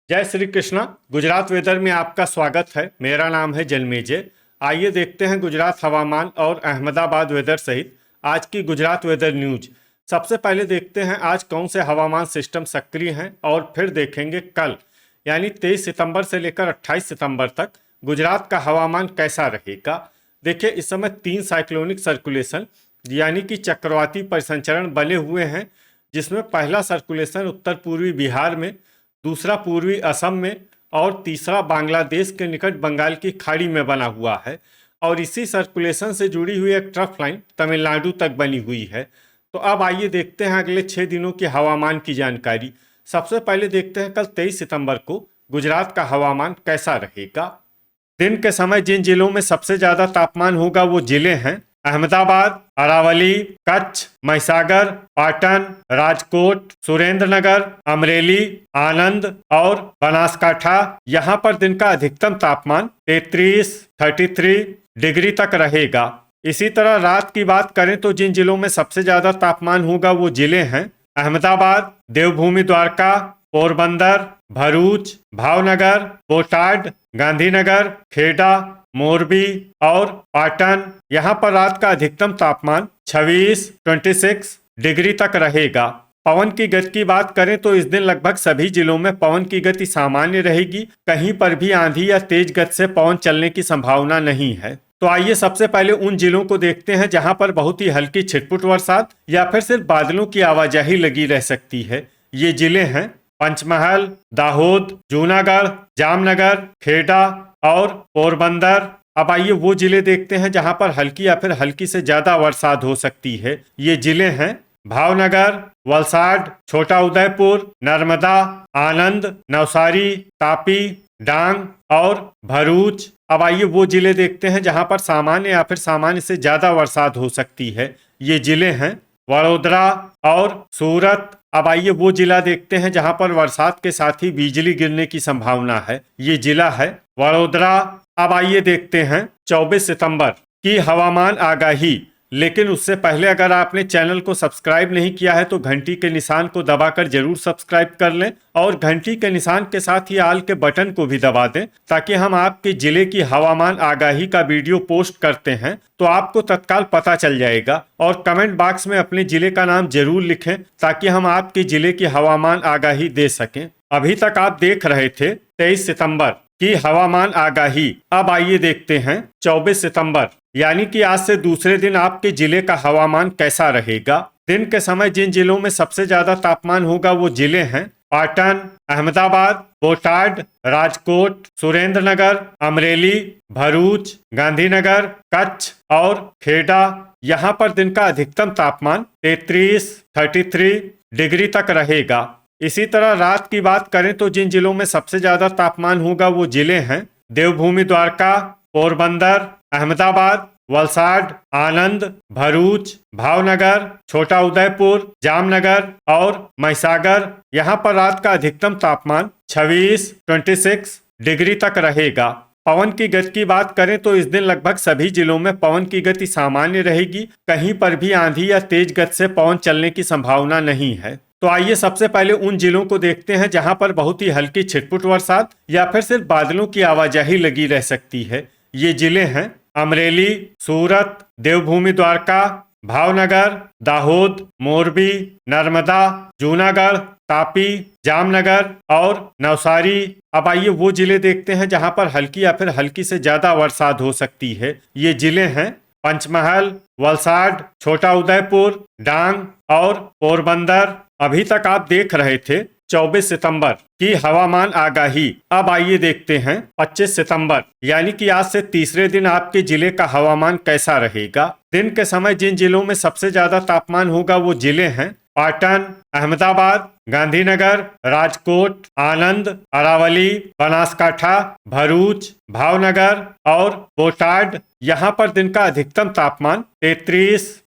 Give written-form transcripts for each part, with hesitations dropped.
जय श्री कृष्णा। गुजरात वेदर में आपका स्वागत है। मेरा नाम है जन्मेजय। आइए देखते हैं गुजरात हवामान और अहमदाबाद वेदर सहित आज की गुजरात वेदर न्यूज। सबसे पहले देखते हैं आज कौन से हवामान सिस्टम सक्रिय हैं और फिर देखेंगे कल यानी 23 सितंबर से लेकर 28 सितंबर तक गुजरात का हवामान कैसा रहेगा। देखिए, इस समय 3 साइक्लोनिक सर्कुलेशन यानी कि चक्रवाती परिसंचरण बने हुए हैं, जिसमें पहला सर्कुलेशन उत्तर पूर्वी बिहार में, दूसरा पूर्वी असम में और तीसरा बांग्लादेश के निकट बंगाल की खाड़ी में बना हुआ है। और इसी सर्कुलेशन से जुड़ी हुई एक ट्रफ लाइन तमिलनाडु तक बनी हुई है। तो अब आइए देखते हैं अगले 6 दिनों की हवामान की जानकारी। सबसे पहले देखते हैं कल 23 सितंबर को गुजरात का हवामान कैसा रहेगा। दिन के समय जिन जिलों में सबसे ज्यादा तापमान होगा वो जिले हैं अहमदाबाद, अरावली, कच्छ, महिसागर, पाटन, राजकोट, सुरेंद्रनगर, अमरेली, आनंद और बनासकाठा। यहाँ पर दिन का अधिकतम तापमान 33 डिग्री तक रहेगा। इसी तरह रात की बात करें तो जिन जिलों में सबसे ज्यादा तापमान होगा वो जिले हैं अहमदाबाद, देवभूमि द्वारका, पोरबंदर, भरूच, भावनगर, बोटाड, गांधीनगर, खेड़ा, मोरबी और पाटन। यहाँ पर रात का अधिकतम तापमान 26 डिग्री तक रहेगा। पवन की गति की बात करें तो इस दिन लगभग सभी जिलों में पवन की गति सामान्य रहेगी। कहीं पर भी आंधी या तेज गति से पवन चलने की संभावना नहीं है। तो आइए सबसे पहले उन जिलों को देखते हैं जहां पर बहुत ही हल्की छिटपुट बरसात या फिर सिर्फ बादलों की आवाजाही लगी रह सकती है। ये जिले हैं पंचमहल, दाहोद, जूनागढ़, जामनगर, खेड़ा और पोरबंदर। अब आइए वो जिले देखते हैं जहां पर हल्की या फिर हल्की से ज्यादा बरसात हो सकती है। ये जिले हैं भावनगर, वलसाड, छोटा उदयपुर, नर्मदा, आनंद, नवसारी, तापी, डांग और भरूच। अब आइए वो जिले देखते हैं जहां पर सामान्य या फिर सामान्य से ज्यादा बरसात हो सकती है। ये जिले हैं वडोदरा और सूरत। अब आइए वो जिला देखते हैं जहां पर बरसात के साथ ही बिजली गिरने की संभावना है। ये जिला है वडोदरा। अब आइए देखते हैं 24 सितंबर की हवामान आगाही। लेकिन उससे पहले अगर आपने चैनल को सब्सक्राइब नहीं किया है तो घंटी के निशान को दबाकर जरूर सब्सक्राइब कर लें और घंटी के निशान के साथ ही आल के बटन को भी दबा दें, ताकि हम आपके जिले की हवामान आगाही का वीडियो पोस्ट करते हैं तो आपको तत्काल पता चल जाएगा। और कमेंट बॉक्स में अपने जिले का नाम जरूर लिखें ताकि हम आपके जिले की हवामान आगाही दे सकें। अभी तक आप देख रहे थे 23 सितंबर की हवामान आगाही। अब आइए देखते हैं 24 सितंबर यानी कि आज से दूसरे दिन आपके जिले का हवामान कैसा रहेगा। दिन के समय जिन जिलों में सबसे ज्यादा तापमान होगा वो जिले हैं पाटन, अहमदाबाद, बोटाड, राजकोट, सुरेंद्रनगर, अमरेली, भरूच, गांधीनगर, कच्छ और खेड़ा। यहाँ पर दिन का अधिकतम तापमान 33 डिग्री तक रहेगा। इसी तरह रात की बात करें तो जिन जिलों में सबसे ज्यादा तापमान होगा वो जिले हैं देवभूमि द्वारका, पोरबंदर, अहमदाबाद, वलसाड, आनंद, भरूच, भावनगर, छोटा उदयपुर, जामनगर और महिसागर। यहाँ पर रात का अधिकतम तापमान 26 डिग्री तक रहेगा। पवन की गति की बात करें तो इस दिन लगभग सभी जिलों में पवन की गति सामान्य रहेगी। कहीं पर भी आंधी या तेज गति से पवन चलने की संभावना नहीं है। तो आइए सबसे पहले उन जिलों को देखते हैं जहां पर बहुत ही हल्की छिटपुट बरसात या फिर सिर्फ बादलों की आवाजाही लगी रह सकती है। ये जिले हैं अमरेली, सूरत, देवभूमि द्वारका, भावनगर, दाहोद, मोरबी, नर्मदा, जूनागढ़, तापी, जामनगर और नवसारी। अब आइए वो जिले देखते हैं जहां पर हल्की या फिर हल्की से ज्यादा बरसात हो सकती है। ये जिले हैं पंचमहल, वलसाड, छोटा उदयपुर, डांग और पोरबंदर। अभी तक आप देख रहे थे 24 सितंबर की हवामान आगाही। अब आइए देखते हैं 25 सितंबर यानी कि आज से तीसरे दिन आपके जिले का हवामान कैसा रहेगा। दिन के समय जिन जिलों में सबसे ज्यादा तापमान होगा वो जिले हैं पाटन, अहमदाबाद, गांधीनगर, राजकोट, आनंद, अरावली, बनासकाठा, भरूच, भावनगर और बोटाड। यहाँ पर दिन का अधिकतम तापमान 33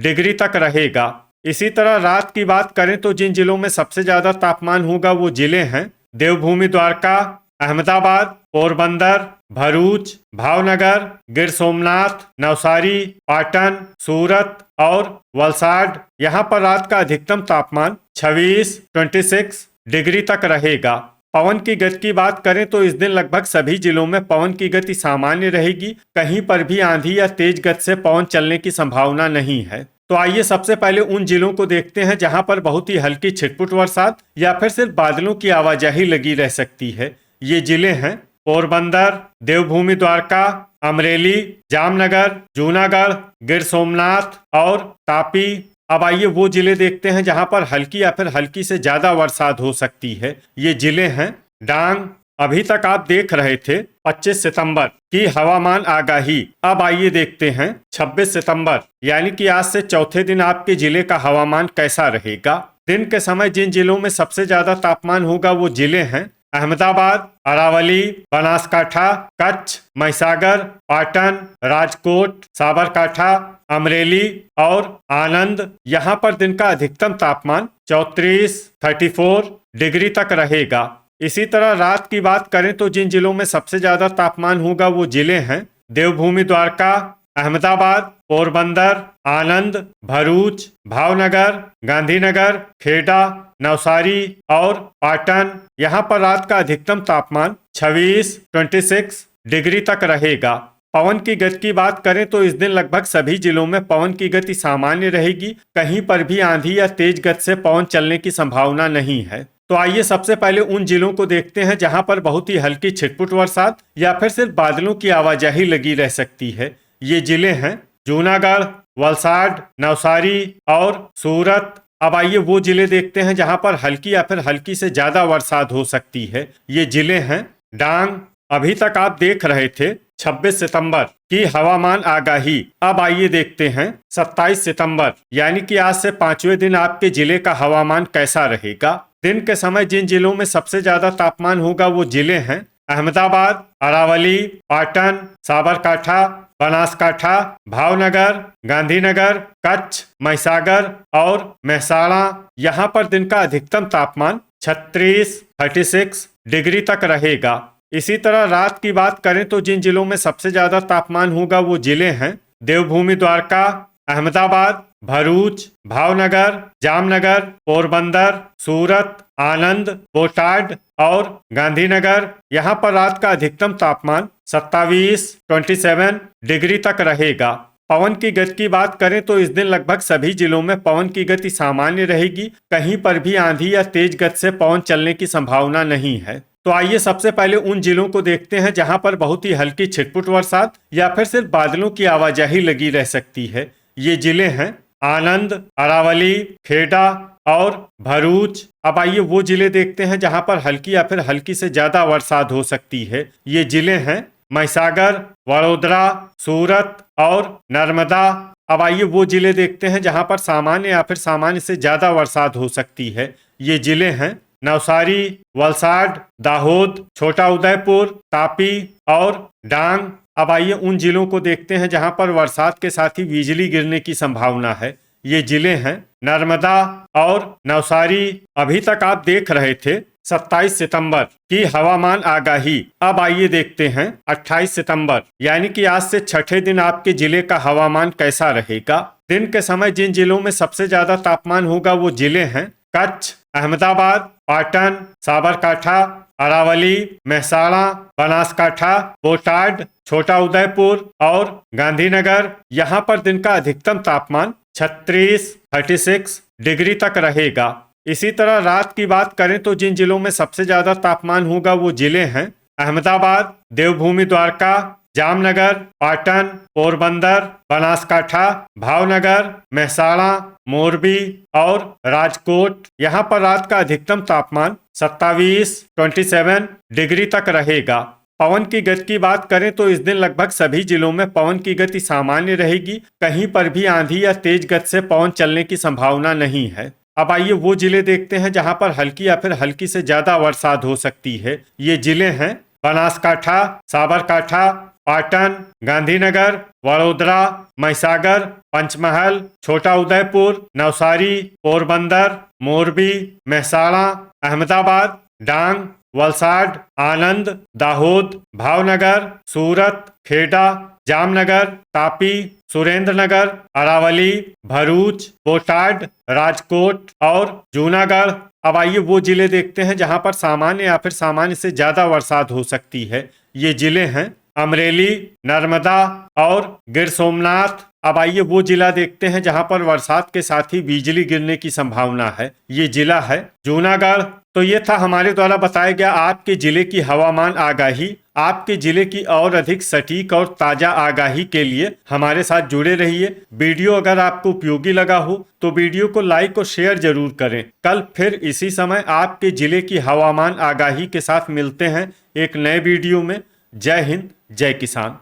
डिग्री तक रहेगा। इसी तरह रात की बात करें तो जिन जिलों में सबसे ज्यादा तापमान होगा वो जिले हैं देवभूमि द्वारका, अहमदाबाद, पोरबंदर, भरूच, भावनगर, गिर सोमनाथ, नवसारी, पाटन, सूरत और वलसाड। यहाँ पर रात का अधिकतम तापमान 26 डिग्री तक रहेगा। पवन की गति की बात करें तो इस दिन लगभग सभी जिलों में पवन की गति सामान्य रहेगी। कहीं पर भी आंधी या तेज गति से पवन चलने की संभावना नहीं है। तो आइए सबसे पहले उन जिलों को देखते हैं जहां पर बहुत ही हल्की छिटपुट बरसात या फिर सिर्फ बादलों की आवाजाही लगी रह सकती है। ये जिले हैं पोरबंदर, देवभूमि द्वारका, अमरेली, जामनगर, जूनागढ़, गिर सोमनाथ और तापी। अब आइए वो जिले देखते हैं जहां पर हल्की या फिर हल्की से ज्यादा बरसात हो सकती है। ये जिले हैं डांग। अभी तक आप देख रहे थे 25 सितंबर की हवामान आगाही। अब आइए देखते हैं 26 सितंबर यानी कि आज से चौथे दिन आपके जिले का हवामान कैसा रहेगा। दिन के समय जिन जिलों में सबसे ज्यादा तापमान होगा वो जिले हैं अहमदाबाद, अरावली, बनासकाठा, कच्छ, महिसागर, पाटन, राजकोट, साबरकाठा, अमरेली और आनंद। यहाँ पर दिन का अधिकतम तापमान 34 डिग्री तक रहेगा। इसी तरह रात की बात करें तो जिन जिलों में सबसे ज्यादा तापमान होगा वो जिले हैं देवभूमि द्वारका, अहमदाबाद, पोरबंदर, आनंद, भरूच, भावनगर, गांधीनगर, खेड़ा, नवसारी और पाटन। यहाँ पर रात का अधिकतम तापमान 26 डिग्री तक रहेगा। पवन की गति की बात करें तो इस दिन लगभग सभी जिलों में पवन की गति सामान्य रहेगी। कहीं पर भी आंधी या तेज गति से पवन चलने की संभावना नहीं है। तो आइए सबसे पहले उन जिलों को देखते हैं जहां पर बहुत ही हल्की छिटपुट बरसात या फिर सिर्फ बादलों की आवाजाही लगी रह सकती है। ये जिले हैं जूनागढ़, वलसाड, नवसारी और सूरत। अब आइए वो जिले देखते हैं जहां पर हल्की या फिर हल्की से ज्यादा बरसात हो सकती है। ये जिले हैं डांग। अभी तक आप देख रहे थे 26 सितंबर की हवामान आगाही। अब आइए देखते हैं 27 सितंबर यानी कि आज से 5वें दिन आपके जिले का हवामान कैसा रहेगा। दिन के समय जिन जिलों में सबसे ज्यादा तापमान होगा वो जिले हैं अहमदाबाद, अरावली, पाटन, साबरकाठा, बनासकाठा, भावनगर, गांधीनगर, कच्छ, महिसागर और मेहसाणा। यहाँ पर दिन का अधिकतम तापमान 36 डिग्री तक रहेगा। इसी तरह रात की बात करें तो जिन जिलों में सबसे ज्यादा तापमान होगा वो जिले हैं देवभूमि द्वारका, अहमदाबाद, भरूच, भावनगर, जामनगर, पोरबंदर, सूरत, आनंद, बोटाड और गांधीनगर। यहाँ पर रात का अधिकतम तापमान 27 डिग्री तक रहेगा। पवन की गति की बात करें तो इस दिन लगभग सभी जिलों में पवन की गति सामान्य रहेगी। कहीं पर भी आंधी या तेज गति से पवन चलने की संभावना नहीं है। तो आइए सबसे पहले उन जिलों को देखते हैं जहां पर बहुत ही हल्की छिटपुट बरसात या फिर सिर्फ बादलों की आवाजाही लगी रह सकती है। ये जिले हैं आनंद, अरावली, खेड़ा और भरूच। अब आइए वो जिले देखते हैं जहां पर हल्की या फिर हल्की से ज्यादा बरसात हो सकती है। ये जिले हैं महिसागर, वडोदरा, सूरत और नर्मदा। अब आइए वो जिले देखते हैं जहां पर सामान्य या फिर सामान्य से ज्यादा बरसात हो सकती है। ये जिले हैं नवसारी, वलसाड, दाहोद, छोटा उदयपुर, तापी और डांग। अब आइए उन जिलों को देखते हैं जहां पर बरसात के साथ ही बिजली गिरने की संभावना है। ये जिले हैं नर्मदा और नवसारी। अभी तक आप देख रहे थे 27 सितंबर की हवामान आगाही। अब आइए देखते हैं 28 सितंबर यानी कि आज से छठे दिन आपके जिले का हवामान कैसा रहेगा। दिन के समय जिन जिलों में सबसे ज्यादा तापमान होगा वो जिले हैं कच्छ, अहमदाबाद, पाटन, साबरकाठा, अरावली, मेहसाणा, बनासकाठा, बोटाड, छोटा उदयपुर और गांधीनगर। यहाँ पर दिन का अधिकतम तापमान 36 डिग्री तक रहेगा। इसी तरह रात की बात करें तो जिन जिलों में सबसे ज्यादा तापमान होगा वो जिले हैं अहमदाबाद, देवभूमि द्वारका, जामनगर, पाटन, पोरबंदर, बनासकाठा, भावनगर, मेहसाणा, मोरबी और राजकोट। यहाँ पर रात का अधिकतम तापमान 27 डिग्री तक रहेगा। पवन की गति की बात करें तो इस दिन लगभग सभी जिलों में पवन की गति सामान्य रहेगी। कहीं पर भी आंधी या तेज गति से पवन चलने की संभावना नहीं है। अब आइए वो जिले देखते हैं जहां पर हल्की या फिर हल्की से ज्यादा बरसात हो सकती है। ये जिले हैं बनासकाठा, साबरकाठा, पाटन, गांधीनगर, वडोदरा, महिसागर, पंचमहल, छोटा उदयपुर, नवसारी, पोरबंदर, मोरबी, मेहसाणा, अहमदाबाद, डांग वलसाड, आनंद, दाहोद, भावनगर, सूरत, खेड़ा, जामनगर, तापी, सुरेंद्रनगर, अरावली, भरूच, बोटाड, राजकोट और जूनागढ़। अब आइए वो जिले देखते हैं जहां पर सामान्य या फिर सामान्य से ज्यादा बरसात हो सकती है। ये जिले हैं अमरेली, नर्मदा और गिर सोमनाथ। अब आइए वो जिला देखते हैं जहां पर बरसात के साथ ही बिजली गिरने की संभावना है। ये जिला है जूनागढ़। तो ये था हमारे द्वारा बताया गया आपके जिले की हवामान आगाही। आपके जिले की और अधिक सटीक और ताजा आगाही के लिए हमारे साथ जुड़े रहिए। वीडियो अगर आपको उपयोगी लगा हो तो वीडियो को लाइक और शेयर जरूर करें। कल फिर इसी समय आपके जिले की हवामान आगाही के साथ मिलते हैं एक नए वीडियो में। जय हिंद, जय किसान।